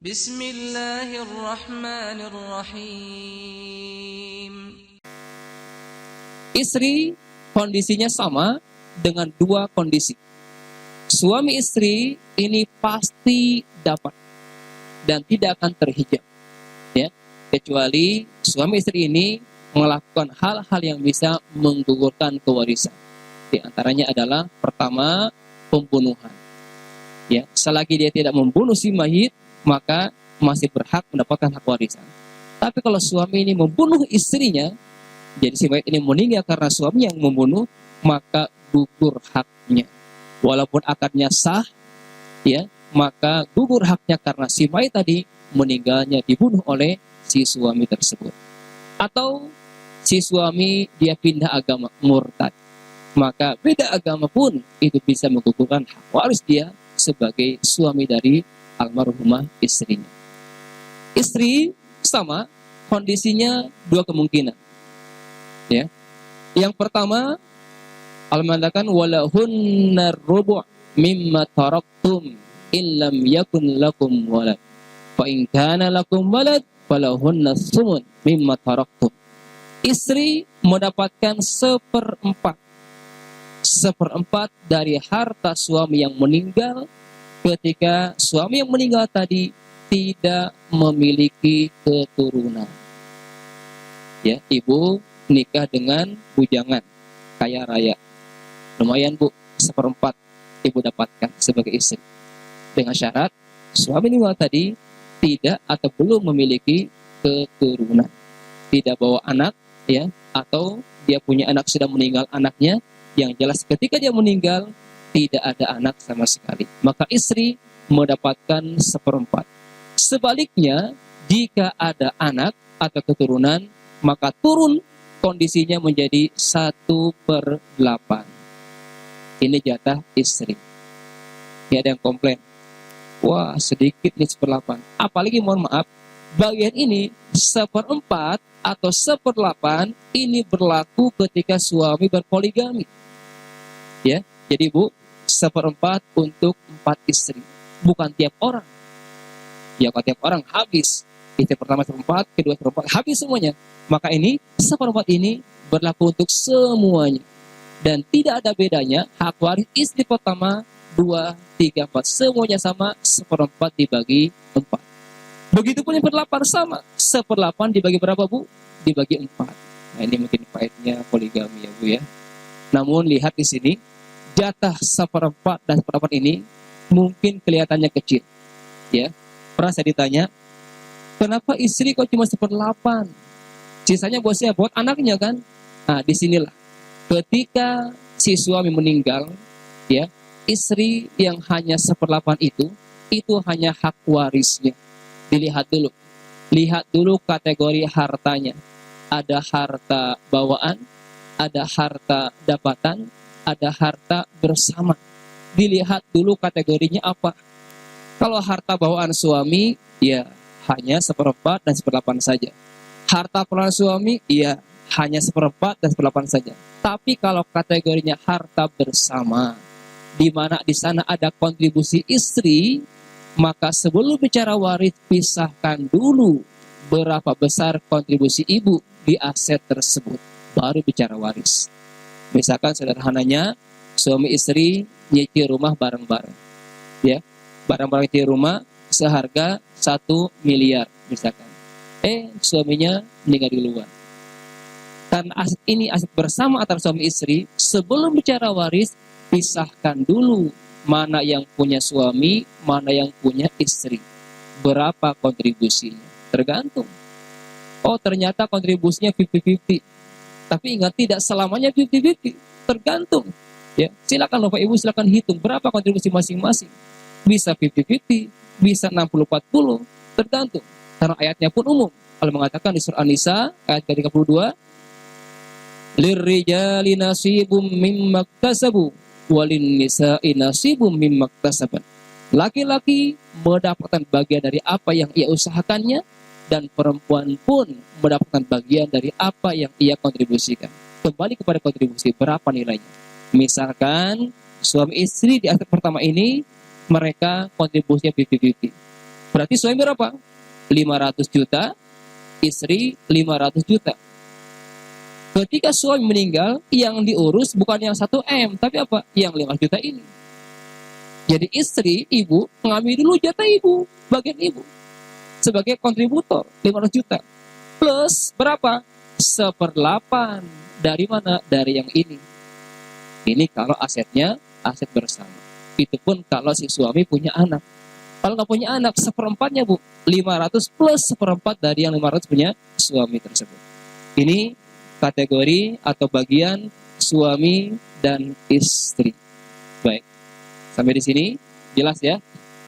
Bismillahirrahmanirrahim. Istri kondisinya sama dengan dua kondisi. Suami istri ini pasti dapat dan tidak akan terhijab, ya, kecuali suami istri ini melakukan hal-hal yang bisa menggugurkan kewarisan. Di antaranya adalah pertama, pembunuhan. Ya, selagi dia tidak membunuh si mayit, maka masih berhak mendapatkan hak warisan. Tapi kalau suami ini membunuh istrinya, jadi si mayit ini meninggal karena suami yang membunuh, maka gugur haknya. Walaupun akadnya sah, ya, maka gugur haknya karena si mayit tadi meninggalnya dibunuh oleh si suami tersebut. Atau si suami dia pindah agama, murtad, maka beda agama pun itu bisa menggugurkan hak waris dia sebagai suami dari almarhumah istrinya. Istri sama kondisinya dua kemungkinan. Ya. Yang pertama, Allah mengatakan walahunna rubu' mimma taraktum illam yakun lakum walad. Fa in kana lakum walad falahunna thumun mimma taraktum. Istri mendapatkan seperempat dari harta suami yang meninggal ketika suami yang meninggal tadi tidak memiliki keturunan. Ya, ibu nikah dengan bujangan kaya raya. Lumayan bu, seperempat ibu dapatkan sebagai istri. Dengan syarat suami meninggal tadi tidak atau belum memiliki keturunan. Tidak bawa anak, ya, atau dia punya anak sudah meninggal anaknya, yang jelas ketika dia meninggal tidak ada anak sama sekali. Maka istri mendapatkan seperempat. Sebaliknya, jika ada anak atau keturunan, maka turun kondisinya menjadi 1/8. Ini jatah istri. Ini ada yang komplain. Wah, sedikit nih 1/8. Apalagi mohon maaf, bagian ini 1/4 atau 1/8 ini berlaku ketika suami berpoligami. Ya, jadi bu, 1/4 untuk 4 istri, bukan tiap orang. Ya, kalau tiap orang habis, istri pertama 1/4, kedua 1/4, habis semuanya. Maka ini 1/4 ini berlaku untuk semuanya. Dan tidak ada bedanya hak waris istri pertama, 2, 3, 4. Semuanya sama, 1/4 dibagi 4. Begitupun yang 1/8 sama. 1/8 dibagi berapa bu? Dibagi 4. Nah, ini mungkin faedahnya poligami ya bu ya. Namun lihat di sini, jatah 1/4 dan 1/8 ini mungkin kelihatannya kecil. Ya, pernah saya ditanya, kenapa istri kok cuma 1/8? Sisanya buat siapa? Buat anaknya kan? Nah, disinilah. Ketika si suami meninggal, ya, istri yang hanya 1/8 itu hanya hak warisnya. Dilihat dulu. Lihat dulu kategori hartanya. Ada harta bawaan, ada harta dapatan, ada harta bersama. Dilihat dulu kategorinya apa. Kalau harta bawaan suami, ya hanya 1/4 dan 1/8 saja. Harta perolehan suami, ya hanya 1/4 dan 1/8 saja. Tapi kalau kategorinya harta bersama, di mana di sana ada kontribusi istri, maka sebelum bicara waris, pisahkan dulu berapa besar kontribusi ibu di aset tersebut, baru bicara waris. Misalkan sederhananya, suami istri nyicil rumah bareng-bareng. Ya, barang-barang di rumah seharga 1 miliar misalkan. Suaminya meninggal di luar. Karena aset ini aset bersama antara suami istri, sebelum bicara waris, pisahkan dulu mana yang punya suami, mana yang punya istri. Berapa kontribusinya? Tergantung. Oh, ternyata kontribusinya 50-50. Tapi ingat, tidak selamanya 50-50. Tergantung. Ya, silakan Bapak Ibu, silakan hitung berapa kontribusi masing-masing. Bisa 50-50, bisa 60-40, tergantung. Karena ayatnya pun umum. Allah mengatakan di surah An-Nisa ayat ke-32, lirrijali nasibum mimma iktasabu walin nisa'i nasibum mimma iktasaban. Laki-laki mendapatkan bagian dari apa yang ia usahakannya, dan perempuan pun mendapatkan bagian dari apa yang ia kontribusikan. Kembali kepada kontribusi, berapa nilainya? Misalkan suami istri di aset pertama ini mereka kontribusinya 50-50. Berarti suami berapa? 500 juta, istri 500 juta. Ketika suami meninggal, yang diurus bukan yang 1M, tapi apa? Yang 5 juta ini. Jadi istri, ibu, mengambil dulu jatah ibu, bagian ibu. Sebagai kontributor, 500 juta. Plus berapa? 1/8. Dari mana? Dari yang ini. Ini kalau asetnya, aset bersama. Itu pun kalau si suami punya anak. Kalau nggak punya anak, 1/4-nya Bu. 500 plus 1/4 dari yang 500 punya suami tersebut. Ini kategori atau bagian suami dan istri. Baik, sampai di sini jelas ya.